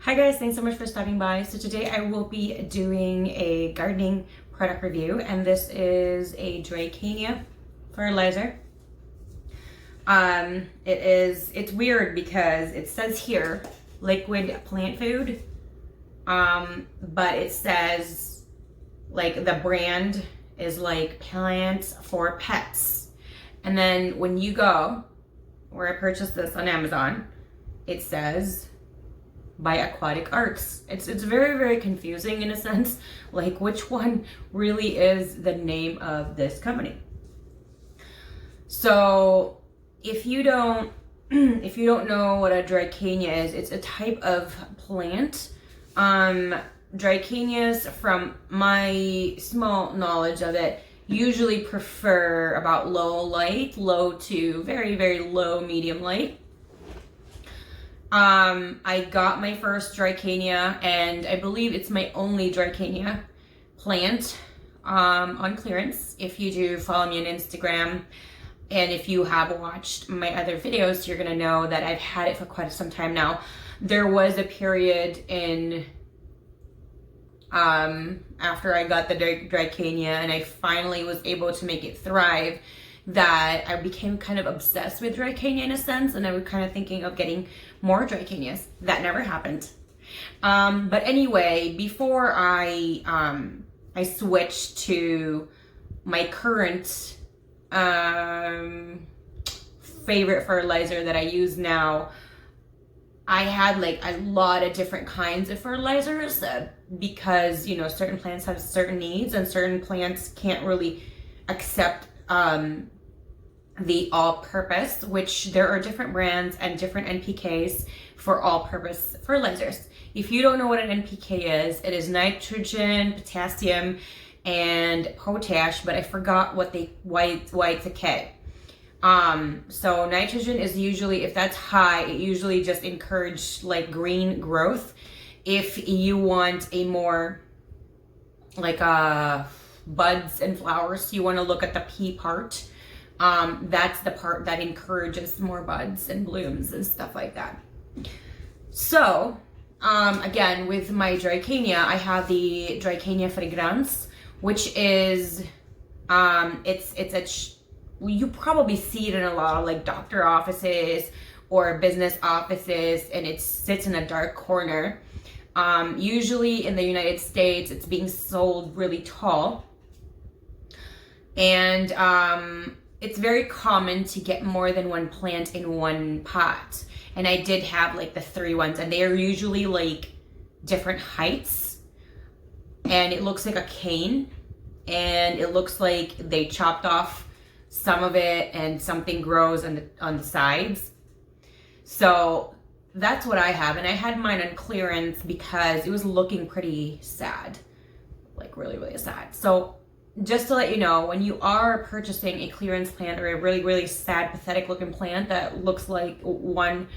Hi guys, thanks so much for stopping by. So today I will be doing a gardening product review, and this is a Dracaena fertilizer. It's weird because it says here liquid plant food, but it says like the brand is like plants for pets. And then when you go where I purchased this on Amazon, it says by Aquatic. It's very, very confusing in a sense, like which one really is the name of this company. So if you don't know what a Dracaena is, it's a type of plant. Dracaenas, from my small knowledge of it, usually prefer about low to very, very low medium light. I got my first Dracaena, and I believe it's my only Dracaena plant on clearance. If you do follow me on Instagram, and if you have watched my other videos, you're gonna know that I've had it for quite some time now. There was a period in after I got the Dracaena and I finally was able to make it thrive, that I became kind of obsessed with Dracaena in a sense, and I was kind of thinking of getting more Dracaenas. That never happened. But anyway, before I switched to my current favorite fertilizer that I use now, I had like a lot of different kinds of fertilizers because, you know, certain plants have certain needs and certain plants can't really accept the all-purpose, which there are different brands and different NPKs for all-purpose fertilizers. If you don't know what an NPK is, it is nitrogen, potassium, and potash, but I forgot why it's a K. So nitrogen is usually, if that's high, it usually just encourages like green growth. If you want a more like buds and flowers, you want to look at the P part. That's the part that encourages more buds and blooms and stuff like that. So, again, with my Dracaena, I have the Dracaena fragrans, which is, you probably see it in a lot of like doctor offices or business offices, and it sits in a dark corner. Usually in the United States, it's being sold really tall. And it's very common to get more than one plant in one pot. And I did have like the 3 ones, and they are usually like different heights. And it looks like a cane. And it looks like they chopped off some of it and something grows on the sides. So that's what I have. And I had mine on clearance because it was looking pretty sad. Like really, really sad. So just to let you know, when you are purchasing a clearance plant or a really, really sad, pathetic looking plant that looks like one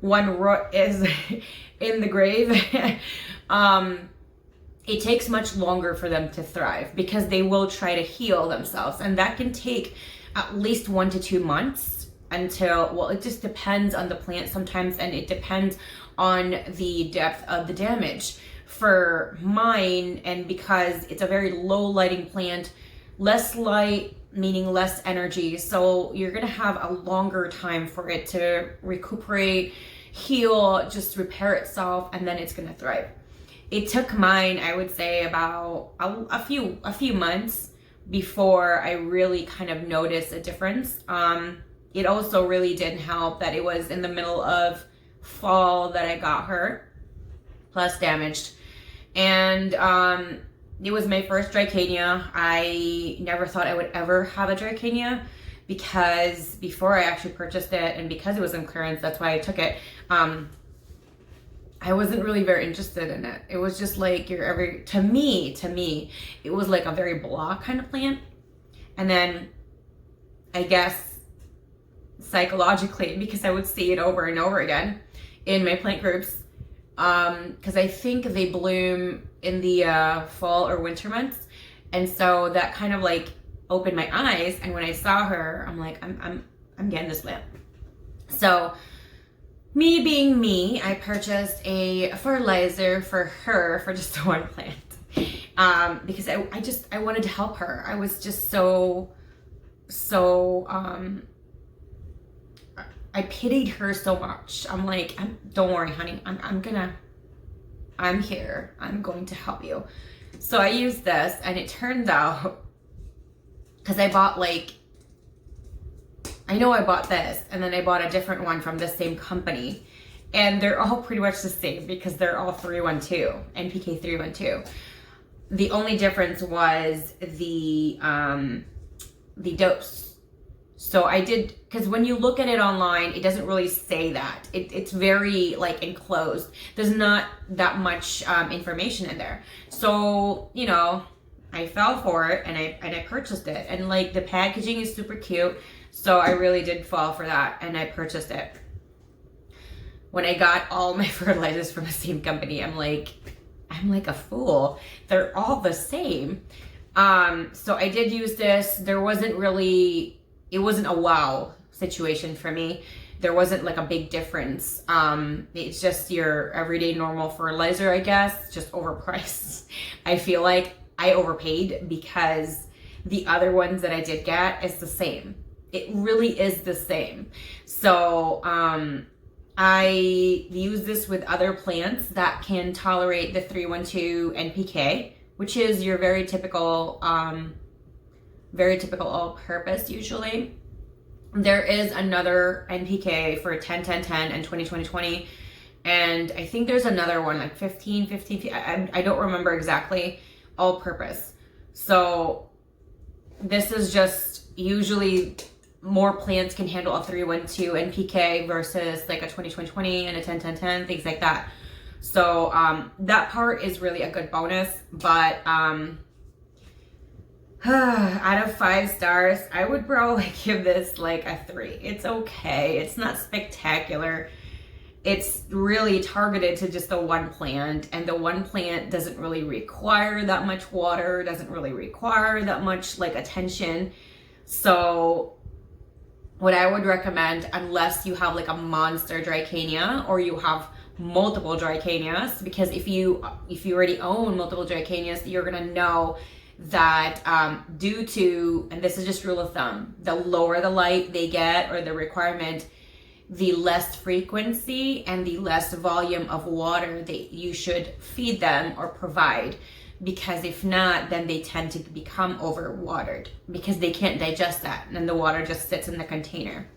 root is in the grave, it takes much longer for them to thrive because they will try to heal themselves. And that can take at least 1 to 2 months until, well, it just depends on the plant sometimes, and it depends on the depth of the damage. For mine, and because it's a very low lighting plant, less light meaning less energy, so you're gonna have a longer time for it to recuperate, heal, just repair itself, and then it's gonna thrive. It took mine, I would say, about a few months before I really kind of noticed a difference. It also really didn't help that it was in the middle of fall that I got her, plus damaged. And it was my first Dracaena. I never thought I would ever have a Dracaena because before I actually purchased it, and because it was in clearance, that's why I took it, I wasn't really very interested in it. It was just like to me, it was like a very blah kind of plant. And then I guess psychologically, because I would see it over and over again in my plant groups, because I think they bloom in the fall or winter months, and so that kind of like opened my eyes. And when I saw her, I'm like, I'm getting this plant. So Me being me, I purchased a fertilizer for her for just one plant. Because I wanted to help her. I was just so I pitied her so much. I'm like, don't worry, honey. I'm here. I'm going to help you. So I used this, and it turns out, because I bought I know I bought this, and then I bought a different one from the same company, and they're all pretty much the same because they're all 312, NPK 312. The only difference was the dose. So I did, because when you look at it online, it doesn't really say that. It's very like enclosed. There's not that much information in there. So, you know, I fell for it, and I purchased it. And like the packaging is super cute. So I really did fall for that, and I purchased it. When I got all my fertilizers from the same company, I'm like a fool. They're all the same. So I did use this. It wasn't a wow situation for me. There wasn't like a big difference. It's just your everyday normal fertilizer, I guess, just overpriced. I feel like I overpaid because the other ones that I did get is the same. It really is the same. So I use this with other plants that can tolerate the 312 NPK, which is your very typical all-purpose usually. There is another NPK for 10-10-10 and 20-20-20, and I think there's another one like 15-15. I don't remember exactly, all-purpose. So this is just usually more plants can handle a 312 NPK versus like a 20-20-20 and a 10-10-10, things like that. So that part is really a good bonus, but out of 5 stars, I would probably give this like a 3. It's okay. It's not spectacular. It's really targeted to just the one plant, and the one plant doesn't really require that much water, doesn't really require that much like attention. So what I would recommend, unless you have like a monster Dracaena or you have multiple Dracaenas, because if you already own multiple Dracaenas, you're gonna know that due to, and this is just rule of thumb, the lower the light they get or the requirement, the less frequency and the less volume of water that you should feed them or provide, because if not, then they tend to become overwatered because they can't digest that, and then the water just sits in the container.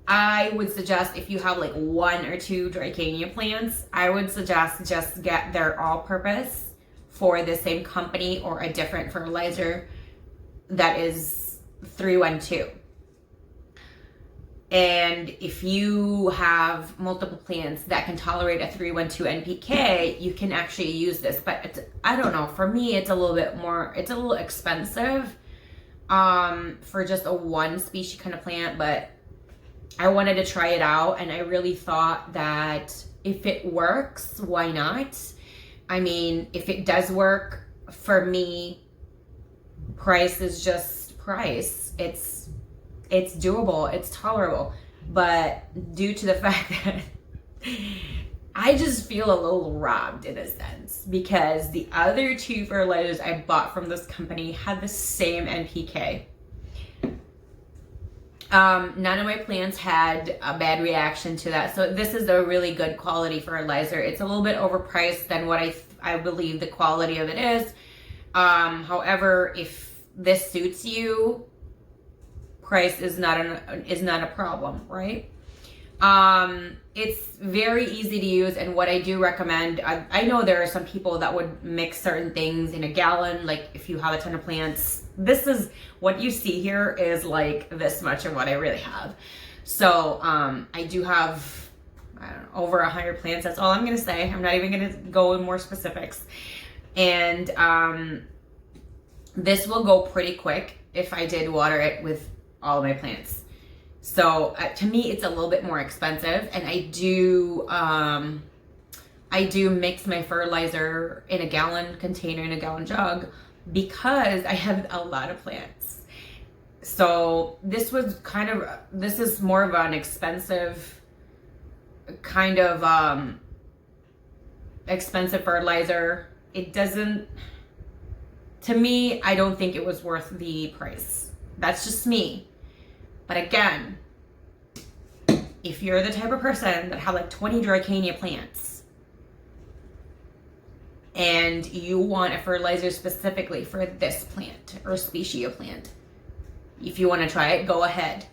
I would suggest, if you have like 1 or 2 Dracaena plants, I would suggest just get their all-purpose for the same company or a different fertilizer that is 312. And if you have multiple plants that can tolerate a 312 NPK, you can actually use this. But I don't know, for me, it's a little expensive for just a one species kind of plant, but I wanted to try it out, and I really thought that if it works, why not? I mean, if it does work for me, price is just price. It's doable, it's tolerable. But due to the fact that I just feel a little robbed in a sense, because the other 2 fertilizers I bought from this company had the same NPK. None of my plants had a bad reaction to that. So this is a really good quality fertilizer. It's a little bit overpriced than what I believe the quality of it is. However, if this suits you, price is not a problem, right? It's very easy to use, and what I do recommend, I know there are some people that would mix certain things in a gallon, like if you have a ton of plants. This is what you see here is like this much of what I really have. So I do have, I don't know, over 100 plants. That's all I'm gonna say. I'm not even gonna go in more specifics. And this will go pretty quick if I did water it with all of my plants. So to me, it's a little bit more expensive, and I do mix my fertilizer in a gallon container, in a gallon jug, because I have a lot of plants. So this is more of an expensive kind of expensive fertilizer. It doesn't, to me, I don't think it was worth the price. That's just me. But again, if you're the type of person that have like 20 Dracaena plants and you want a fertilizer specifically for this plant or species of plant, if you want to try it, go ahead.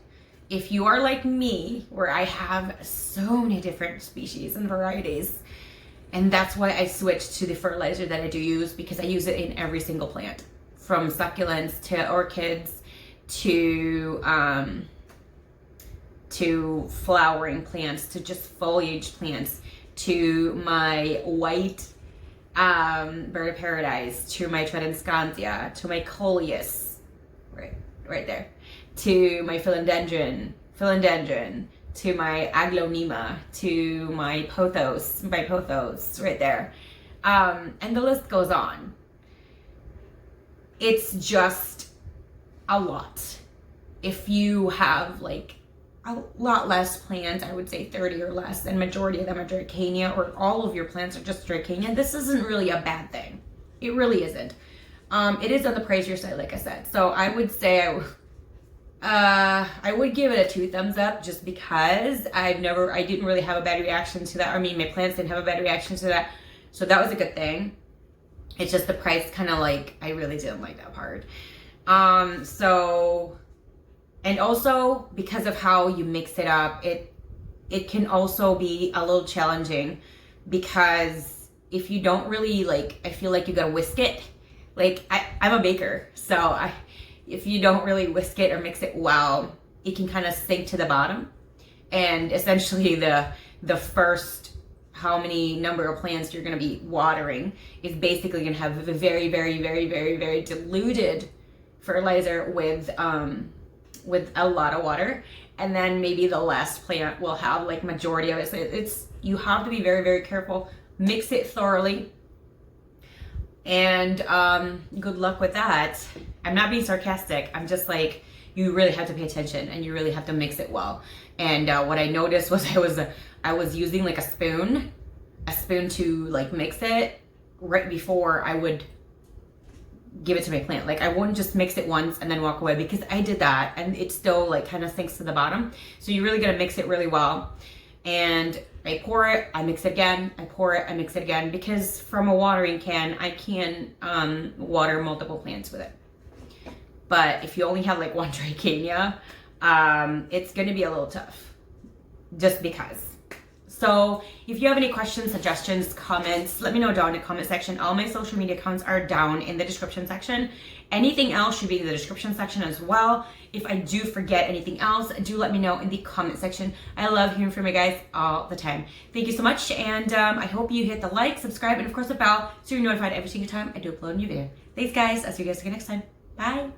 If you are like me, where I have so many different species and varieties, and that's why I switched to the fertilizer that I do use, because I use it in every single plant, from succulents to orchids to flowering plants to just foliage plants to my white bird of paradise, to my Tradescantia, to my coleus, right there, to my philodendron, to my aglonema, to my pothos, right there. And the list goes on. It's just a lot. If you have like a lot less plants, I would say 30 or less, and majority of them are Dracaena, or all of your plants are just Dracaena, this isn't really a bad thing. It really isn't. It is on the pricier side, like I said. So I would say I would give it a 2 thumbs up, just because I didn't really have a bad reaction to that. I mean, my plants didn't have a bad reaction to that. So that was a good thing. It's just the price kind of like, I really didn't like that part. And also because of how you mix it up, it can also be a little challenging, because if you don't really like, I feel like you gotta whisk it. Like I'm a baker, so if you don't really whisk it or mix it well, it can kind of sink to the bottom. And essentially the first number of plants you're going to be watering is basically going to have a very, very, very, very, very diluted fertilizer with a lot of water. And then maybe the last plant will have like majority of it. So you have to be very, very careful. Mix it thoroughly. And good luck with that. I'm not being sarcastic. I'm just like, you really have to pay attention and you really have to mix it well. And what I noticed was I was using like a spoon to like mix it right before I would give it to my plant. Like I wouldn't just mix it once and then walk away, because I did that and it still like kind of sinks to the bottom. So you really gotta mix it really well. And I pour it, I mix it again, I pour it, I mix it again, because from a watering can, I can water multiple plants with it. But if you only have like one Dracaena, it's gonna be a little tough, just because. So if you have any questions, suggestions, comments, let me know down in the comment section. All my social media accounts are down in the description section. Anything else should be in the description section as well. If I do forget anything else, do let me know in the comment section. I love hearing from you guys all the time. Thank you so much, and I hope you hit the like, subscribe, and of course the bell, so you're notified every single time I do upload a new video. Thanks guys, I'll see you guys again next time. Bye.